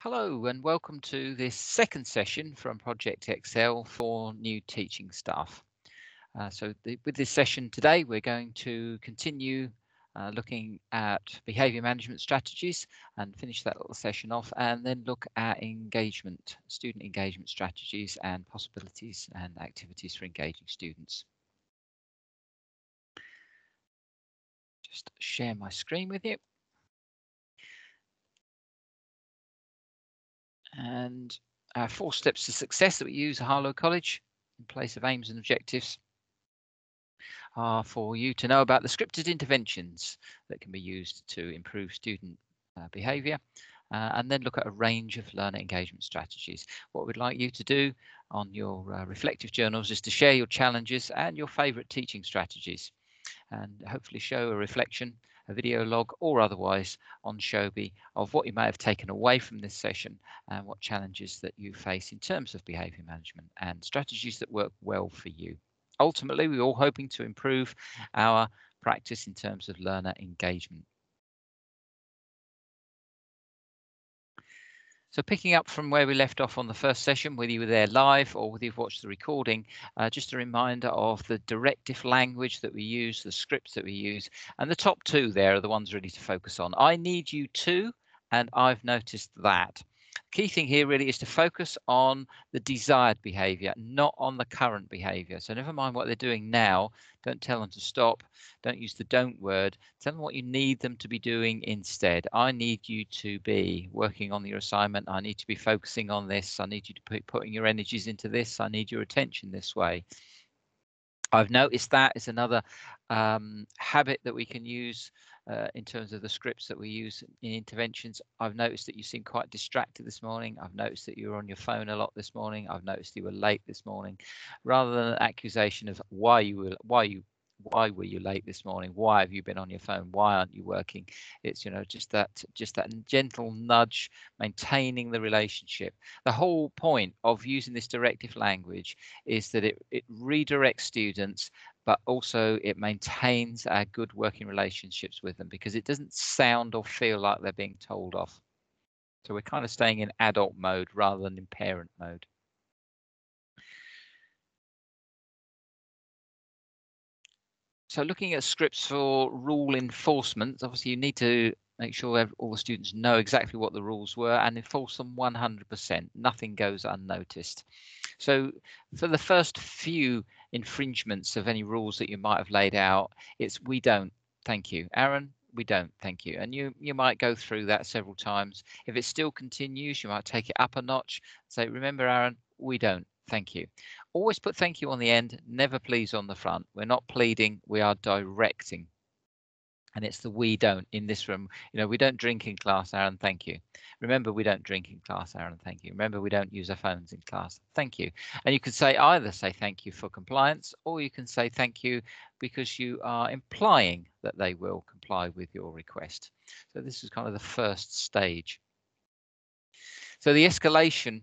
Hello and welcome to this second session from Project Excel for new teaching staff. With this session today, we're going to continue looking at behaviour management strategies and finish that little session off, and then look at student engagement strategies and possibilities and activities for engaging students. Just share my screen with you. And our 4 steps to success that we use at Harlow College in place of aims and objectives are for you to know about the scripted interventions that can be used to improve student behaviour, and then look at a range of learner engagement strategies. What we'd like you to do on your reflective journals is to share your challenges and your favourite teaching strategies, and hopefully show a reflection, a video log or otherwise on Shobi of what you may have taken away from this session and what challenges that you face in terms of behaviour management and strategies that work well for you. Ultimately, we're all hoping to improve our practice in terms of learner engagement. So picking up from where we left off on the first session, whether you were there live or whether you've watched the recording, just a reminder of the directive language that we use, the scripts that we use, and the top 2 there are the ones really to focus on. I need you to, and I've noticed that. Key thing here really is to focus on the desired behaviour, not on the current behaviour. So never mind what they're doing now. Don't tell them to stop. Don't use the don't word. Tell them what you need them to be doing instead. I need you to be working on your assignment. I need to be focusing on this. I need you to be putting your energies into this. I need your attention this way. I've noticed that is another habit that we can use in terms of the scripts that we use in interventions. I've noticed that you seem quite distracted this morning. I've noticed that you were on your phone a lot this morning. I've noticed you were late this morning. Rather than an accusation of why were you late this morning? Why have you been on your phone? Why aren't you working? It's just that gentle nudge, maintaining the relationship. The whole point of using this directive language is that it redirects students, but also it maintains our good working relationships with them, because it doesn't sound or feel like they're being told off. So we're kind of staying in adult mode rather than in parent mode. So looking at scripts for rule enforcement, obviously you need to make sure all the students know exactly what the rules were and enforce them 100%. Nothing goes unnoticed. So for the first few infringements of any rules that you might have laid out, it's we don't, thank you. Aaron, we don't, thank you. And you might go through that several times. If it still continues, you might take it up a notch. Say, remember, Aaron, we don't, thank you. Always put thank you on the end, never please on the front. We're not pleading, we are directing. And it's the we don't in this room. We don't drink in class, Aaron, thank you. Remember, we don't drink in class, Aaron, thank you. Remember, we don't use our phones in class, thank you. And you can either say thank you for compliance, or you can say thank you because you are implying that they will comply with your request. So this is kind of the first stage. So the escalation,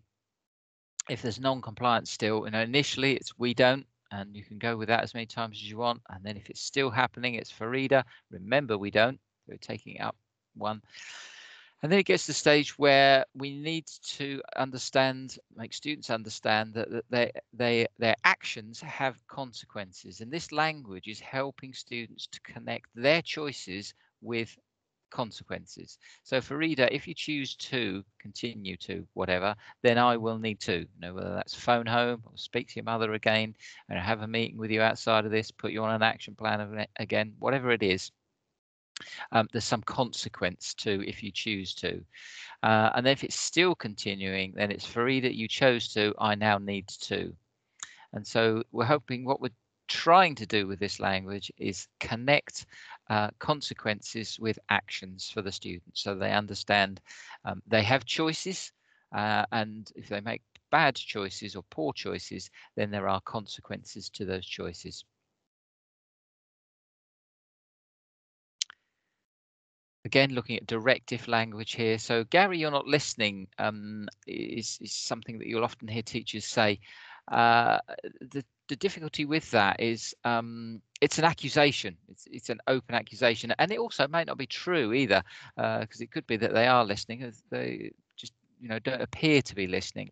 if there's non-compliance still, initially it's we don't, and you can go with that as many times as you want. And then if it's still happening, it's Farida. Remember, we don't. We're taking it up one. And then it gets to the stage where we need to make students understand that their actions have consequences. And this language is helping students to connect their choices with consequences. So Farida, if you choose to continue to whatever, then I will need to, whether that's phone home or speak to your mother again and have a meeting with you outside of this, put you on an action plan again, whatever it is. There's some consequence to if you choose to. And then if it's still continuing, then it's Farida, you chose to, I now need to. And so we're hoping what we're trying to do with this language is connect consequences with actions for the students, so they understand they have choices, and if they make bad choices or poor choices, then there are consequences to those choices. Again, looking at directive language here. So Gary, you're not listening is something that you'll often hear teachers say. The difficulty with that is it's an accusation. It's an open accusation, and it also may not be true either, because it could be that they are listening. They just don't appear to be listening.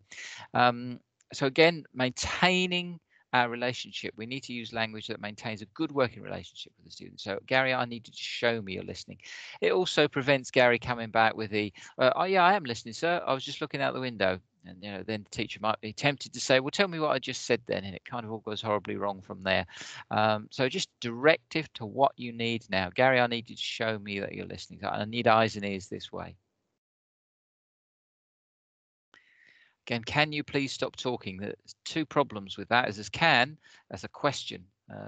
So again, maintaining our relationship, we need to use language that maintains a good working relationship with the student. So Gary, I need you to show me you're listening. It also prevents Gary coming back with the, oh yeah, I am listening, sir. I was just looking out the window. And then the teacher might be tempted to say, well, tell me what I just said then, and it kind of all goes horribly wrong from there. So just directive to what you need now. Gary, I need you to show me that you're listening. So I need eyes and ears this way. Again, can you please stop talking? There's two problems with that. As can, as a question.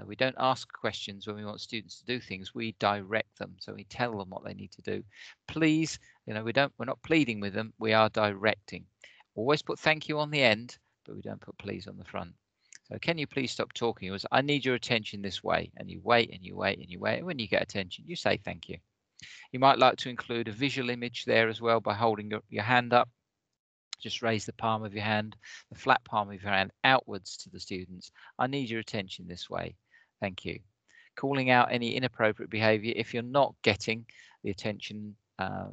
We don't ask questions when we want students to do things. We direct them. So we tell them what they need to do. Please, we're not pleading with them. We are directing. Always put thank you on the end, but we don't put please on the front. So can you please stop talking? It was, I need your attention this way. And you wait and you wait and you wait. And when you get attention, you say thank you. You might like to include a visual image there as well by holding your hand up. Just raise the palm of your hand, the flat palm of your hand outwards to the students. I need your attention this way. Thank you. Calling out any inappropriate behavior. If you're not getting the attention,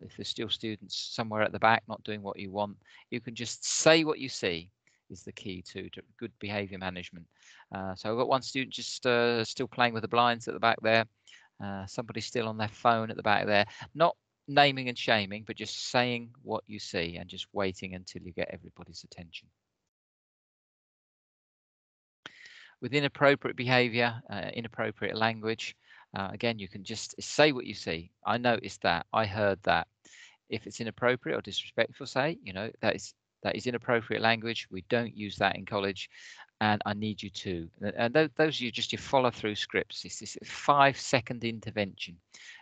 if there's still students somewhere at the back not doing what you want, you can just say what you see is the key to good behavior management. So I've got one student just still playing with the blinds at the back there. Somebody still on their phone at the back there. Not naming and shaming, but just saying what you see and just waiting until you get everybody's attention. With inappropriate behavior, inappropriate language, again, you can just say what you see. I noticed that. I heard that. If it's inappropriate or disrespectful, say, that is inappropriate language. We don't use that in college, and I need you to. And those are just your follow-through scripts. It's this 5-second intervention,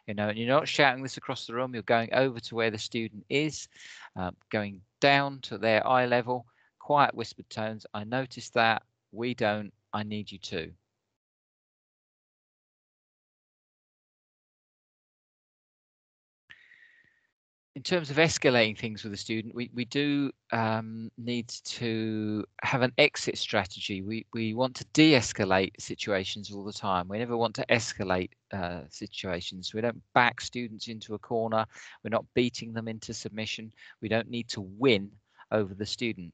and you're not shouting this across the room. You're going over to where the student is, going down to their eye level, quiet whispered tones. I noticed that. We don't. I need you to. In terms of escalating things with a student, we do need to have an exit strategy. We want to de-escalate situations all the time. We never want to escalate situations. We don't back students into a corner. We're not beating them into submission. We don't need to win over the student.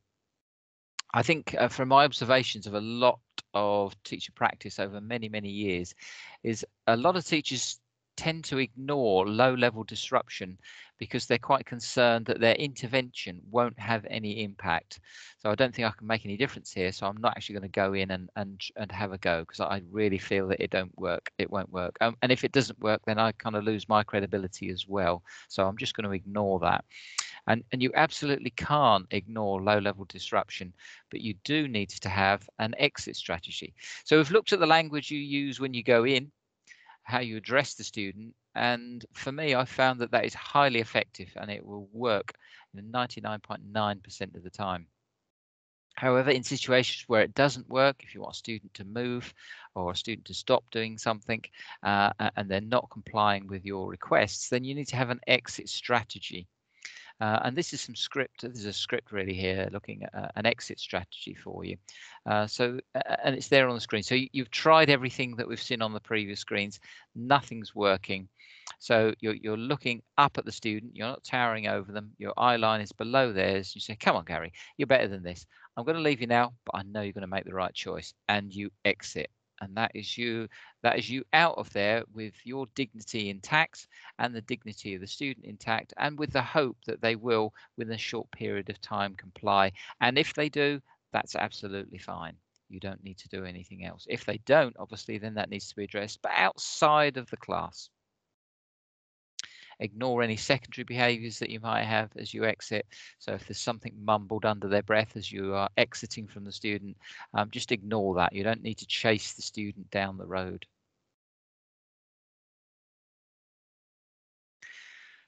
I think from my observations of a lot of teacher practice over many, many years, is a lot of teachers tend to ignore low-level disruption because they're quite concerned that their intervention won't have any impact. So I don't think I can make any difference here. So I'm not actually going to go in and have a go because I really feel that it won't work. And if it doesn't work, then I kind of lose my credibility as well. So I'm just going to ignore that. And you absolutely can't ignore low-level disruption, but you do need to have an exit strategy. So we've looked at the language you use when you go in, how you address the student, and for me, I found that is highly effective and it will work 99.9% of the time. However, in situations where it doesn't work, if you want a student to move or a student to stop doing something and they're not complying with your requests, then you need to have an exit strategy. And this is some script. There's a script really here looking at an exit strategy for you. And it's there on the screen. So you've tried everything that we've seen on the previous screens. Nothing's working. So you're looking up at the student. You're not towering over them. Your eye line is below theirs. You say, come on, Gary, you're better than this. I'm going to leave you now, but I know you're going to make the right choice. And you exit. And that is you out of there with your dignity intact and the dignity of the student intact, and with the hope that they will, within a short period of time, comply. And if they do, that's absolutely fine. You don't need to do anything else. If they don't, obviously, then that needs to be addressed, but outside of the class. Ignore any secondary behaviors that you might have as you exit. So if there's something mumbled under their breath as you are exiting from the student, just ignore that. You don't need to chase the student down the road.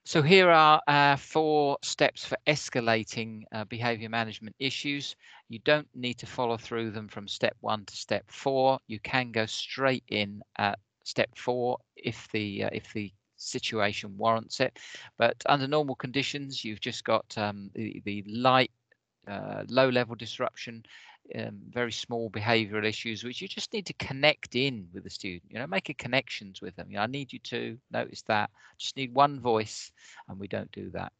So here are 4 steps for escalating behavior management issues. You don't need to follow through them from step 1 to step 4. You can go straight in at step 4 if the situation warrants it. But under normal conditions, you've just got the light, low-level disruption, very small behavioral issues, which you just need to connect in with the student, make connections with them. I need you to notice that. Just need one voice, and we don't do that.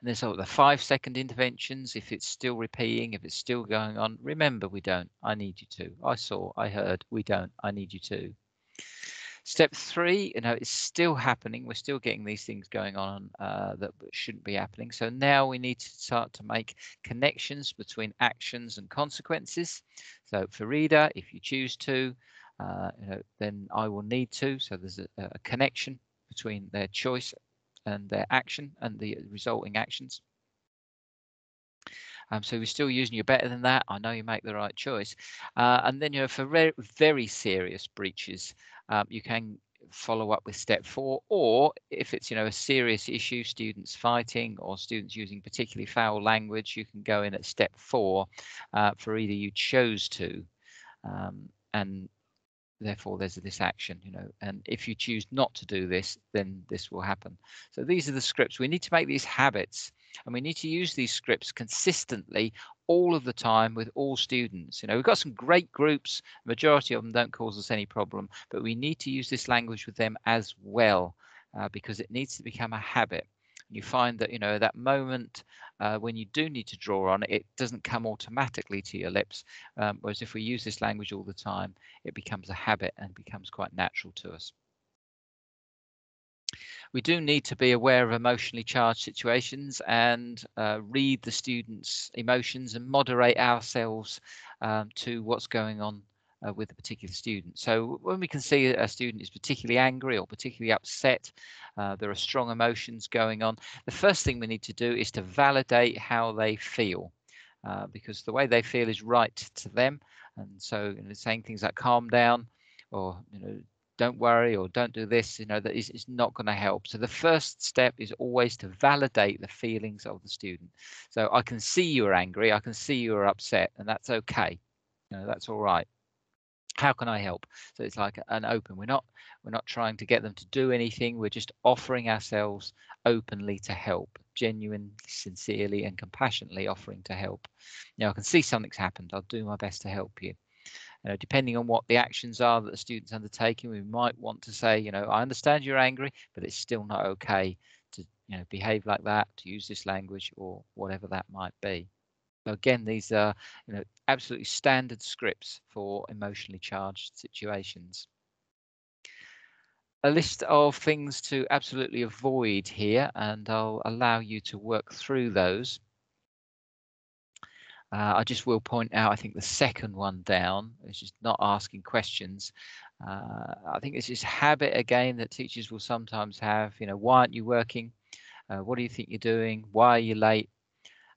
And then so the 5-second interventions, if it's still repeating, if it's still going on, remember, we don't, I need you to. I saw, I heard, we don't, I need you to. Step 3, it's still happening. We're still getting these things going on that shouldn't be happening. So now we need to start to make connections between actions and consequences. So for reader, if you choose to, then I will need to. So there's a connection between their choice and their action and the resulting actions. So we're still using you better than that. I know you make the right choice. And then, for very serious breaches, you can follow up with step 4, or if it's, a serious issue, students fighting or students using particularly foul language, you can go in at step 4 for either you chose to, and therefore there's this action, and if you choose not to do this, then this will happen. So these are the scripts. We need to make these habits, and we need to use these scripts consistently all of the time with all students. We've got some great groups, majority of them don't cause us any problem, but we need to use this language with them as well, because it needs to become a habit. You find that, that moment when you do need to draw on it, it doesn't come automatically to your lips, whereas if we use this language all the time, it becomes a habit and becomes quite natural to us. We do need to be aware of emotionally charged situations and read the students' emotions and moderate ourselves to what's going on with a particular student. So when we can see a student is particularly angry or particularly upset, there are strong emotions going on, the first thing we need to do is to validate how they feel, because the way they feel is right to them. And so saying things like calm down, or don't worry, or don't do this, that is not going to help. So the first step is always to validate the feelings of the student. So I can see you're angry, I can see you're upset, and that's okay. That's all right. How can I help? So it's like an open. We're not trying to get them to do anything. We're just offering ourselves openly to help, genuinely, sincerely, and compassionately offering to help. I can see something's happened. I'll do my best to help you. Depending on what the actions are that the student's undertaking, we might want to say, I understand you're angry, but it's still not okay to, behave like that, to use this language, or whatever that might be. So again, these are, absolutely standard scripts for emotionally charged situations. A list of things to absolutely avoid here, and I'll allow you to work through those. I just will point out, I think the second one down is just not asking questions. I think it's this habit again that teachers will sometimes have, why aren't you working? What do you think you're doing? Why are you late?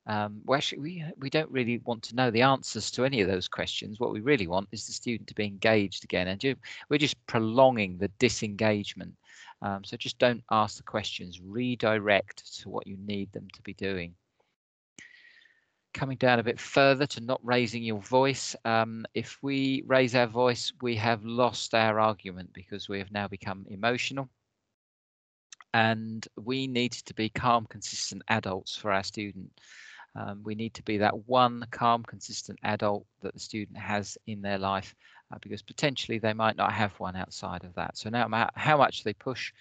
Well, actually, we don't really want to know the answers to any of those questions. What we really want is the student to be engaged again, and we're just prolonging the disengagement. So just don't ask the questions, redirect to what you need them to be doing. Coming down a bit further to not raising your voice. If we raise our voice, we have lost our argument because we have now become emotional. And we need to be calm, consistent adults for our student. We need to be that one calm, consistent adult that the student has in their life, because potentially they might not have one outside of that. So no matter how much they push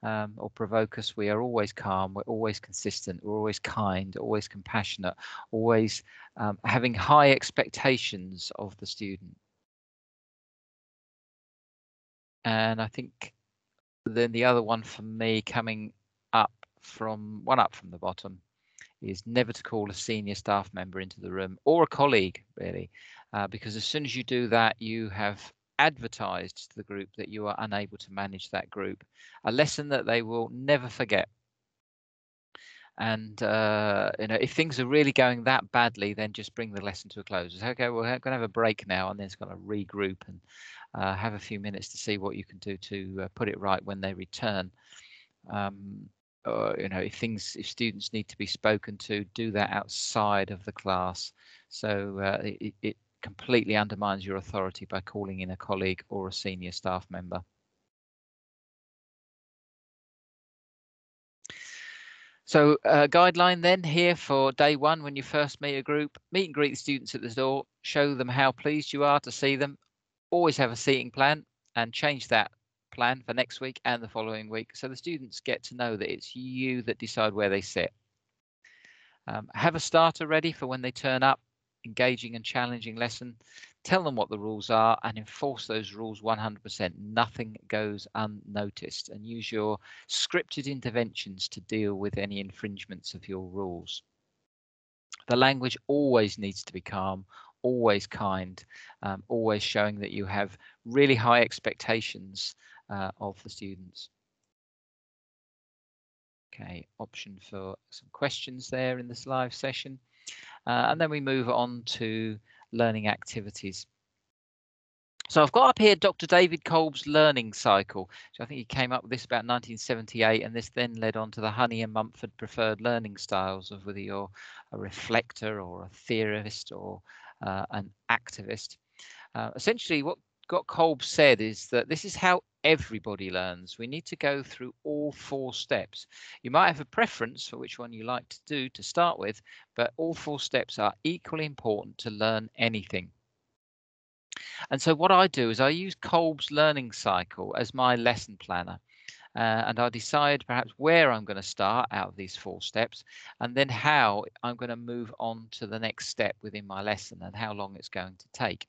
or provoke us, we are always calm, we're always consistent, we're always kind, always compassionate, always having high expectations of the student. And I think then the other one for me, coming up from the bottom, is never to call a senior staff member into the room, or a colleague, really, because as soon as you do that, you have advertised to the group that you are unable to manage that group, a lesson that they will never forget. And if things are really going that badly, then just bring the lesson to a close. It's okay, we're going to have a break now, and then it's going to regroup and have a few minutes to see what you can do to put it right when they return. If students need to be spoken to, do that outside of the class. So it completely undermines your authority by calling in a colleague or a senior staff member. So guideline then here for day one, when you first meet a group, meet and greet the students at the door, show them how pleased you are to see them, always have a seating plan, and change that plan for next week and the following week, so the students get to know that it's you that decide where they sit. Have a starter ready for when they turn up, engaging and challenging lesson. Tell them what the rules are and enforce those rules 100%. Nothing goes unnoticed, and use your scripted interventions to deal with any infringements of your rules. The language always needs to be calm, always kind, always showing that you have really high expectations of the students. Okay, option for some questions there in this live session. And then we move on to learning activities. So I've got up here Dr. David Kolb's learning cycle. So I think he came up with this about 1978, and this then led on to the Honey and Mumford preferred learning styles of whether you're a reflector or a theorist or an activist. Essentially, what Kolb said is that this is how everybody learns. We need to go through all 4 steps. You might have a preference for which one you like to do to start with, but all 4 steps are equally important to learn anything. And so what I do is I use Kolb's learning cycle as my lesson planner. And I decide perhaps where I'm going to start out of these 4 steps, and then how I'm going to move on to the next step within my lesson and how long it's going to take.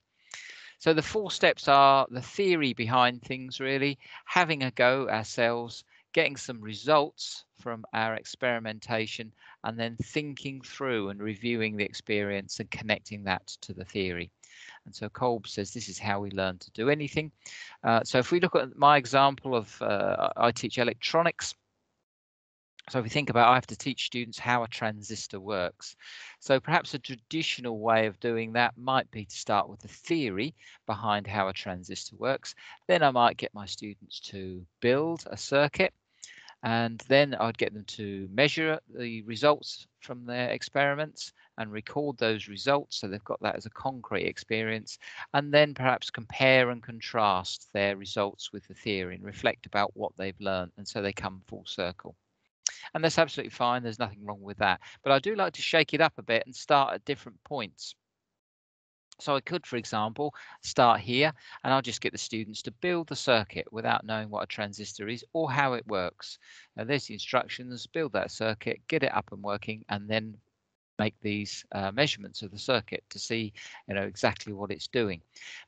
So the 4 steps are the theory behind things, really, having a go ourselves, getting some results from our experimentation, and then thinking through and reviewing the experience and connecting that to the theory. And so Kolb says this is how we learn to do anything. So if we look at my example of I teach electronics. So if we think about, I have to teach students how a transistor works. So perhaps a traditional way of doing that might be to start with the theory behind how a transistor works. Then I might get my students to build a circuit, and then I'd get them to measure the results from their experiments and record those results so they've got that as a concrete experience, and then perhaps compare and contrast their results with the theory and reflect about what they've learned, and so they come full circle. And that's absolutely fine, there's nothing wrong with that, but I do like to shake it up a bit and start at different points. So I could, for example, start here, and I'll just get the students to build the circuit without knowing what a transistor is or how it works. Now there's the instructions, build that circuit, get it up and working, and then make these measurements of the circuit to see, exactly what it's doing.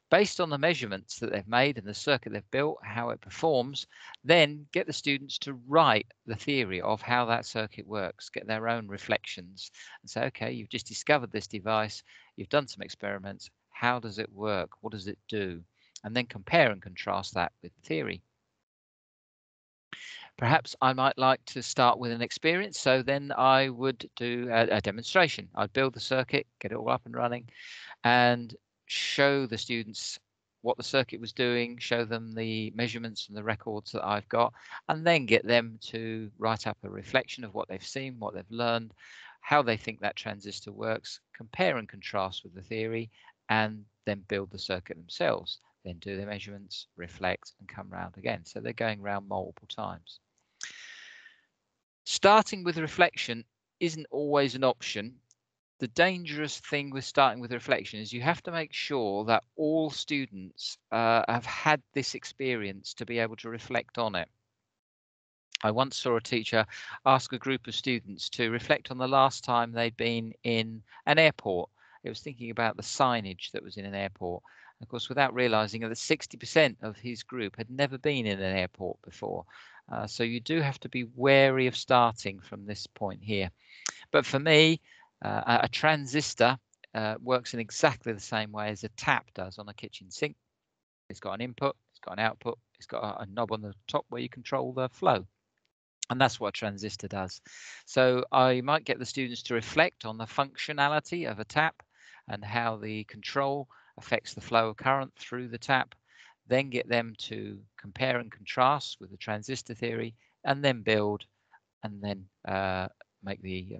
Based on the measurements that they've made and the circuit they've built, how it performs, then get the students to write the theory of how that circuit works, get their own reflections and say, okay, you've just discovered this device, you've done some experiments, how does it work, what does it do? And then compare and contrast that with the theory. Perhaps I might like to start with an experience, so then I would do a demonstration. I'd build the circuit, get it all up and running, and show the students what the circuit was doing, show them the measurements and the records that I've got, and then get them to write up a reflection of what they've seen, what they've learned, how they think that transistor works, compare and contrast with the theory, and then build the circuit themselves, then do their measurements, reflect, and come round again. So they're going round multiple times. Starting with reflection isn't always an option. The dangerous thing with starting with reflection is you have to make sure that all students have had this experience to be able to reflect on it. I once saw a teacher ask a group of students to reflect on the last time they'd been in an airport. It was thinking about the signage that was in an airport. Of course, without realizing that 60% of his group had never been in an airport before. So you do have to be wary of starting from this point here. But for me, a transistor works in exactly the same way as a tap does on a kitchen sink. It's got an input, it's got an output, it's got a knob on the top where you control the flow. And that's what a transistor does. So I might get the students to reflect on the functionality of a tap and how the control affects the flow of current through the tap, then get them to compare and contrast with the transistor theory, and then build, and then make the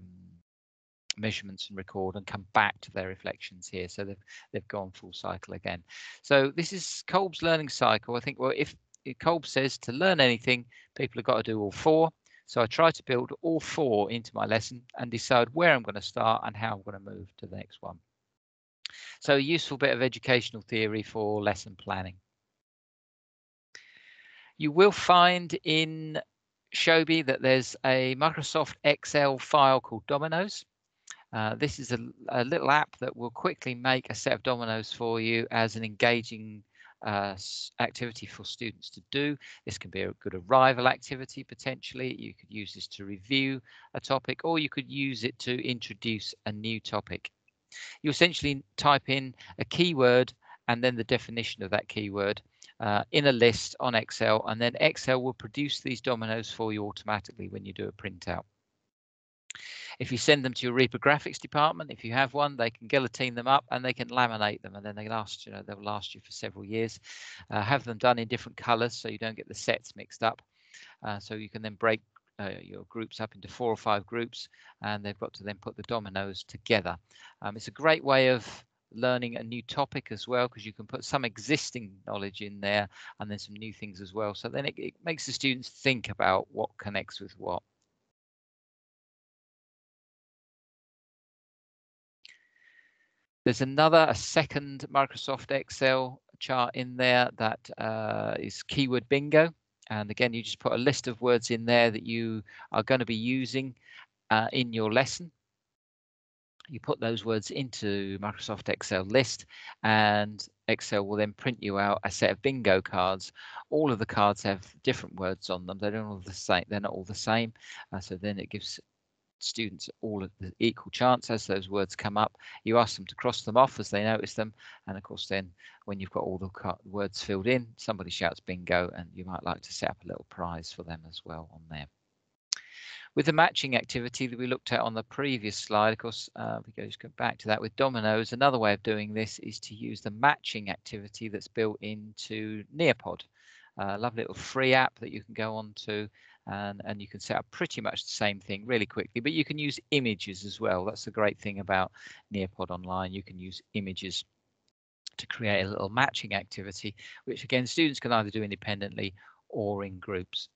measurements and record and come back to their reflections here. So they've gone full cycle again. So this is Kolb's learning cycle. I think, well, if Kolb says to learn anything, people have got to do all 4. So I try to build all 4 into my lesson and decide where I'm going to start and how I'm going to move to the next one. So a useful bit of educational theory for lesson planning. You will find in Shobi that there's a Microsoft Excel file called Dominos. This is a little app that will quickly make a set of dominoes for you as an engaging activity for students to do. This can be a good arrival activity potentially. You could use this to review a topic, or you could use it to introduce a new topic. You essentially type in a keyword and then the definition of that keyword in a list on Excel, and then Excel will produce these dominoes for you automatically when you do a printout. If you send them to your reprographics department, if you have one, they can guillotine them up and they can laminate them, and then they last, they'll last you for several years. Have them done in different colors so you don't get the sets mixed up. So you can then break your groups up into 4 or 5 groups, and they've got to then put the dominoes together. It's a great way of learning a new topic as well, because you can put some existing knowledge in there and then some new things as well. So then it makes the students think about what connects with what. There's a second Microsoft Excel chart in there that is keyword bingo. And again, you just put a list of words in there that you are going to be using in your lesson. You put those words into Microsoft Excel list, and Excel will then print you out a set of bingo cards. All of the cards have different words on them. They're not all the same. They're not all the same. So then it gives students all of the equal chance. As those words come up, you ask them to cross them off as they notice them, and of course then when you've got all the words filled in, somebody shouts bingo, and you might like to set up a little prize for them as well on there. With the matching activity that we looked at on the previous slide, of course, we just go back to that with Dominoes. Another way of doing this is to use the matching activity that's built into Nearpod. A lovely little free app that you can go on to, and you can set up pretty much the same thing really quickly, but you can use images as well. That's the great thing about Nearpod Online. You can use images to create a little matching activity, which again, students can either do independently or in groups.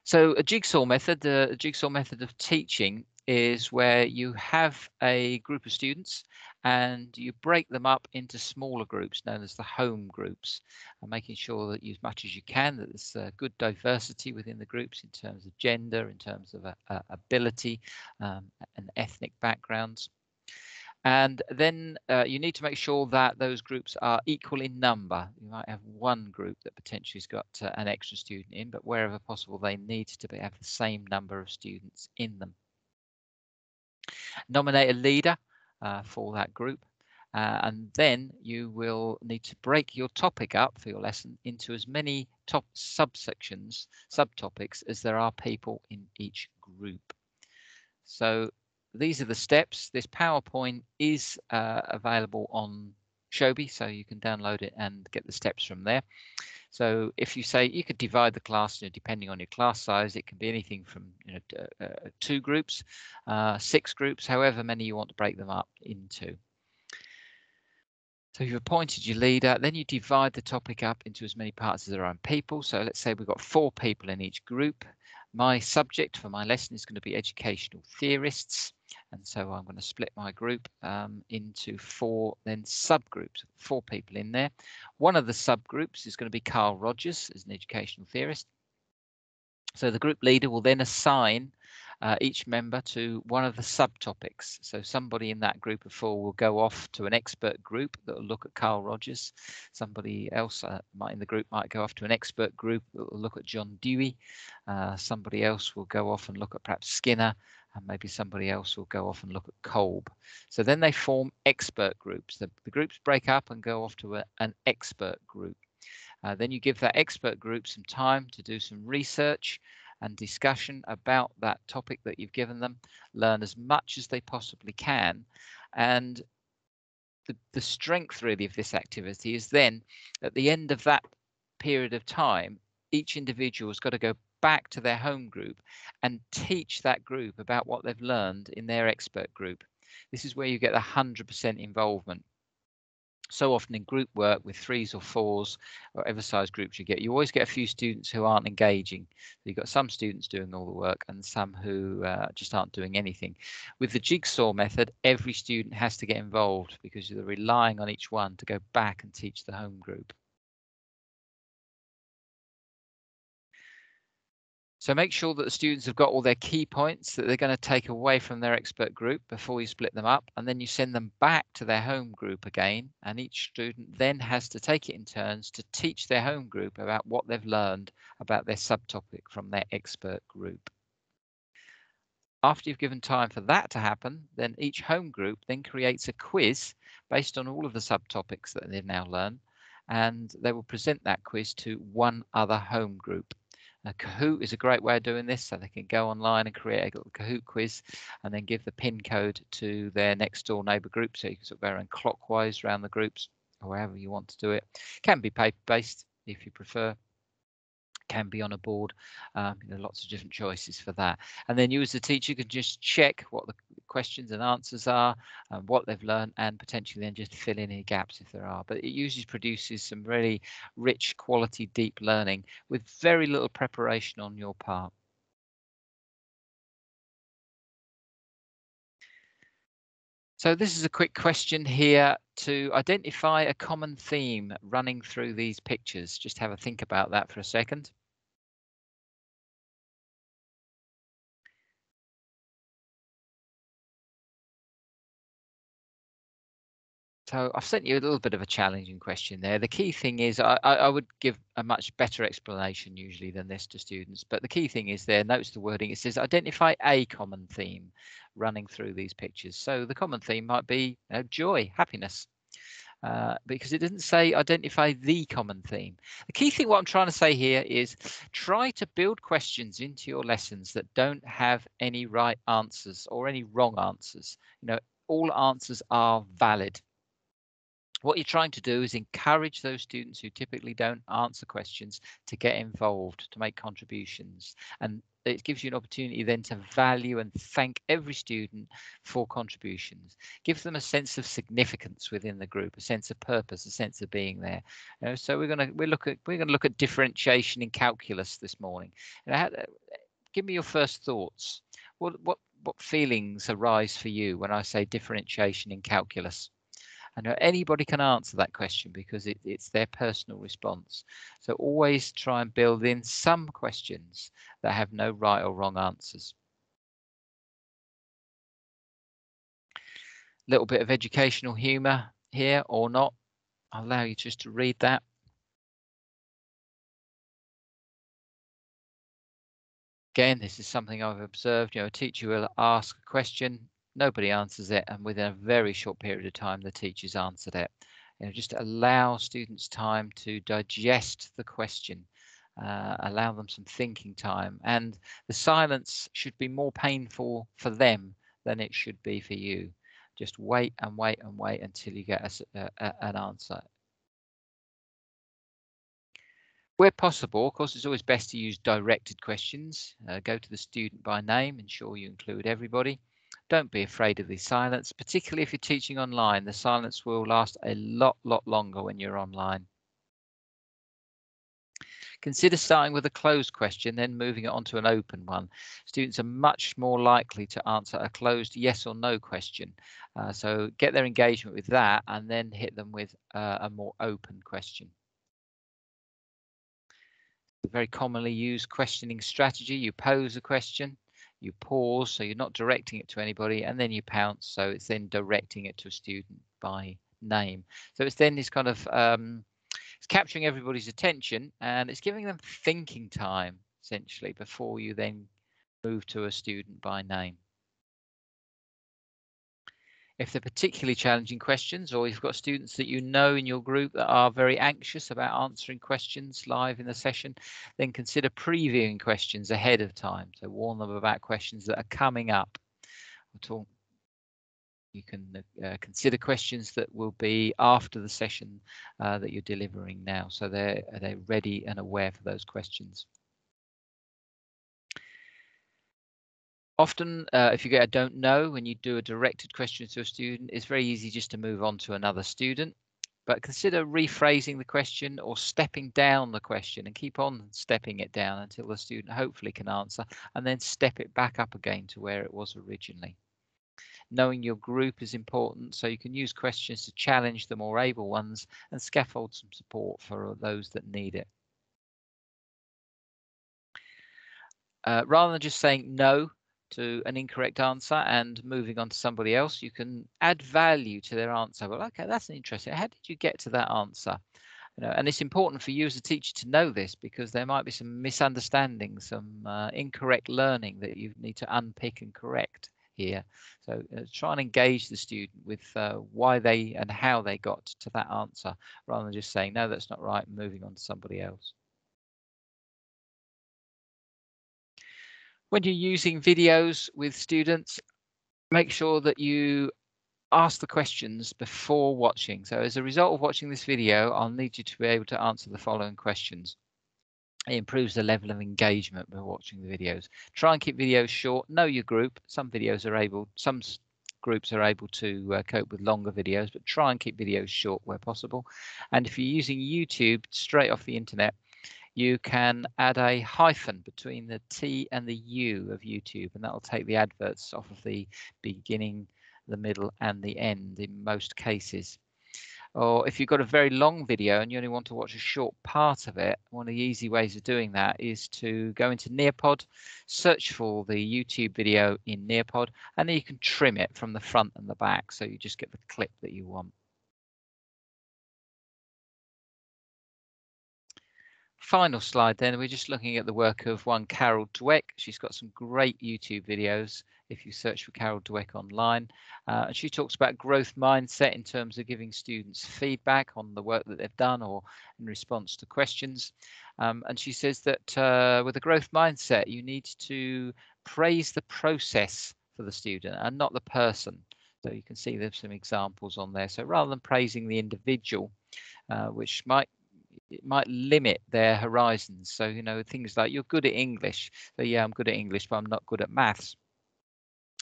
So a jigsaw method, the jigsaw method of teaching, is where you have a group of students and you break them up into smaller groups known as the home groups, and making sure that as much as you can that there's good diversity within the groups in terms of gender, in terms of ability and ethnic backgrounds. And then you need to make sure that those groups are equal in number. You might have one group that potentially has got an extra student in, but wherever possible, they need to have the same number of students in them. Nominate a leader for that group. And then you will need to break your topic up for your lesson into as many subtopics as there are people in each group. So these are the steps. This PowerPoint is available on Shobi, so you can download it and get the steps from there. So if you say you could divide the class, depending on your class size, it can be anything from 2 groups, 6 groups, however many you want to break them up into. So you've appointed your leader, then you divide the topic up into as many parts as there are people. So let's say we've got 4 people in each group. My subject for my lesson is going to be educational theorists. And so I'm going to split my group into 4 then subgroups, 4 people in there. One of the subgroups is going to be Carl Rogers as an educational theorist. So the group leader will then assign each member to one of the subtopics. So somebody in that group of 4 will go off to an expert group that will look at Carl Rogers. Somebody else in the group might go off to an expert group that will look at John Dewey. Somebody else will go off and look at perhaps Skinner, and maybe somebody else will go off and look at Kolb. So then they form expert groups. The groups break up and go off to an expert group. Then you give that expert group some time to do some research and discussion about that topic that you've given them, learn as much as they possibly can. And the strength really of this activity is then at the end of that period of time, each individual has got to go back to their home group and teach that group about what they've learned in their expert group. This is where you get the 100% involvement. So often in group work with 3s or 4s, or whatever size groups you always get a few students who aren't engaging. You've got some students doing all the work and some who just aren't doing anything. With the jigsaw method, every student has to get involved because you're relying on each one to go back and teach the home group. So make sure that the students have got all their key points that they're going to take away from their expert group before you split them up, and then you send them back to their home group again, and each student then has to take it in turns to teach their home group about what they've learned about their subtopic from their expert group. After you've given time for that to happen, then each home group then creates a quiz based on all of the subtopics that they've now learned, and they will present that quiz to one other home group. Kahoot is a great way of doing this, so they can go online and create a little Kahoot quiz and then give the pin code to their next door neighbour group, so you can sort of go around clockwise around the groups or however you want to do it. Can be paper-based if you prefer. Can be on a board. Lots of different choices for that. And then you as the teacher can just check what the questions and answers are and what they've learned, and potentially then just fill in any gaps if there are. But it usually produces some really rich, quality, deep learning with very little preparation on your part. So this is a quick question here to identify a common theme running through these pictures. Just have a think about that for a second. So I've sent you a little bit of a challenging question there. The key thing is I would give a much better explanation usually than this to students, but the key thing is there, notice the wording, it says identify a common theme running through these pictures. So the common theme might be joy, happiness, because it doesn't say identify the common theme. The key thing, what I'm trying to say here is try to build questions into your lessons that don't have any right answers or any wrong answers. All answers are valid. What you're trying to do is encourage those students who typically don't answer questions to get involved, to make contributions. And it gives you an opportunity then to value and thank every student for contributions. Give them a sense of significance within the group, a sense of purpose, a sense of being there. So we're going to look at differentiation in calculus this morning. Give me your first thoughts. What feelings arise for you when I say differentiation in calculus? I know anybody can answer that question because it's their personal response. So always try and build in some questions that have no right or wrong answers. A little bit of educational humour here or not. I'll allow you just to read that. Again, this is something I've observed. A teacher will ask a question, nobody answers it, and within a very short period of time, the teacher's answered it. Just allow students time to digest the question, allow them some thinking time, and the silence should be more painful for them than it should be for you. Just wait and wait and wait until you get an answer. Where possible, of course, it's always best to use directed questions. Go to the student by name, ensure you include everybody. Don't be afraid of the silence, particularly if you're teaching online. The silence will last a lot longer when you're online. Consider starting with a closed question, then moving it on to an open one. Students are much more likely to answer a closed yes or no question. So get their engagement with that and then hit them with a more open question. Very commonly used questioning strategy. You pose a question, you pause, so you're not directing it to anybody, and then you pounce, so it's then directing it to a student by name. So it's then this kind of it's capturing everybody's attention, and it's giving them thinking time essentially before you then move to a student by name. If they're particularly challenging questions, or you've got students that you know in your group that are very anxious about answering questions live in the session, then consider previewing questions ahead of time. So warn them about questions that are coming up. You can consider questions that will be after the session that you're delivering now. So they're ready and aware for those questions. Often, if you get a don't know when you do a directed question to a student, it's very easy just to move on to another student. But consider rephrasing the question or stepping down the question, and keep on stepping it down until the student hopefully can answer, and then step it back up again to where it was originally. Knowing your group is important, so you can use questions to challenge the more able ones and scaffold some support for those that need it. rather than just saying no to an incorrect answer and moving on to somebody else, you can add value to their answer. Well, okay, that's interesting. How did you get to that answer? And it's important for you as a teacher to know this, because there might be some misunderstandings, some incorrect learning that you need to unpick and correct here. So try and engage the student with why they and how they got to that answer, rather than just saying, no, that's not right, and moving on to somebody else. When you're using videos with students, make sure that you ask the questions before watching. So as a result of watching this video, I'll need you to be able to answer the following questions. It improves the level of engagement by watching the videos. Try and keep videos short. Know your group. Some groups are able to cope with longer videos, but try and keep videos short where possible. And if you're using YouTube straight off the internet, you can add a hyphen between the T and the U of YouTube, and that will take the adverts off of the beginning, the middle, and the end in most cases. Or if you've got a very long video and you only want to watch a short part of it, one of the easy ways of doing that is to go into Nearpod, search for the YouTube video in Nearpod, and then you can trim it from the front and the back, so you just get the clip that you want. Final slide then, we're just looking at the work of one Carol Dweck. She's got some great YouTube videos if you search for Carol Dweck online. And she talks about growth mindset in terms of giving students feedback on the work that they've done or in response to questions. And she says that with a growth mindset, you need to praise the process for the student and not the person. So you can see there's some examples on there. So rather than praising the individual, which might limit their horizons. So, things like, you're good at English. So yeah, I'm good at English, but I'm not good at maths.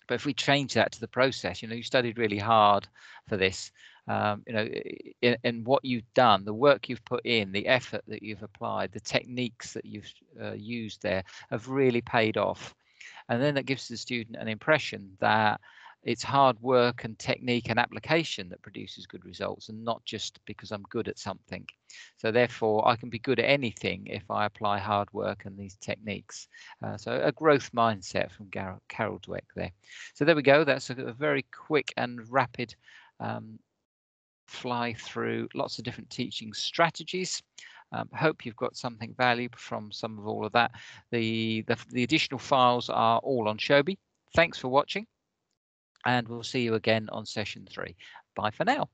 But if we change that to the process, you studied really hard for this, and what you've done, the work you've put in, the effort that you've applied, the techniques that you've used there have really paid off. And then that gives the student an impression that it's hard work and technique and application that produces good results, and not just because I'm good at something. So therefore, I can be good at anything if I apply hard work and these techniques. So a growth mindset from Carol Dweck there. So there we go. That's a very quick and rapid fly through lots of different teaching strategies. Hope you've got something valuable from some of all of that. The additional files are all on Shobi. Thanks for watching, and we'll see you again on session 3. Bye for now.